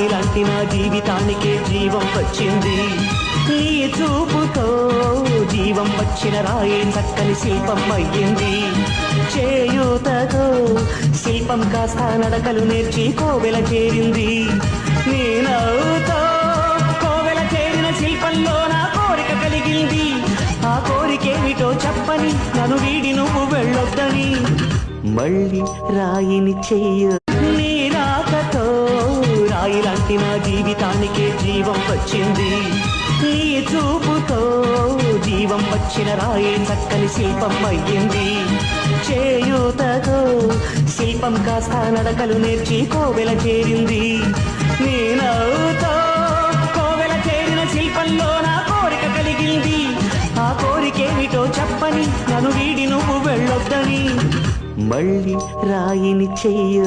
రాయి లాంటి నా జీవితానికే జీవం వచ్చింది. నీ చూపుతో జీవం వచ్చిన రాయే చక్కని శిల్పం అయ్యింది. చేయూతతో శిల్పం కాస్త నడకలు నేర్చి కోవెల చేరింది. నీ నవ్వుతో కోవెల చేరిన శిల్పంలో నా కోరిక కలిగింది. ఆ కోరికేమిటో చెప్పని నన్ను వీడి నువ్వు వెళ్ళొద్దని మళ్ళీ రాయిని చెయ్యు. నీ రాకతో రాయి లాంటి నా జీవితానికే జీవం వచ్చింది. నీ చూపుతో జీవం వచ్చిన రాయే చక్కని శిల్పం అయ్యింది. చేయూతతో శిల్పం కాస్త నడకలు నేర్చి కోవెల చేరింది. నీ నవ్వుతో కోవెల చేరిన శిల్పంలో నా కోరిక కలిగింది. ఆ కోరికేమిటో చెప్పని నన్ను వీడి నువ్వు వెళ్ళొద్దని మళ్ళీ రాయిని చెయ్యు.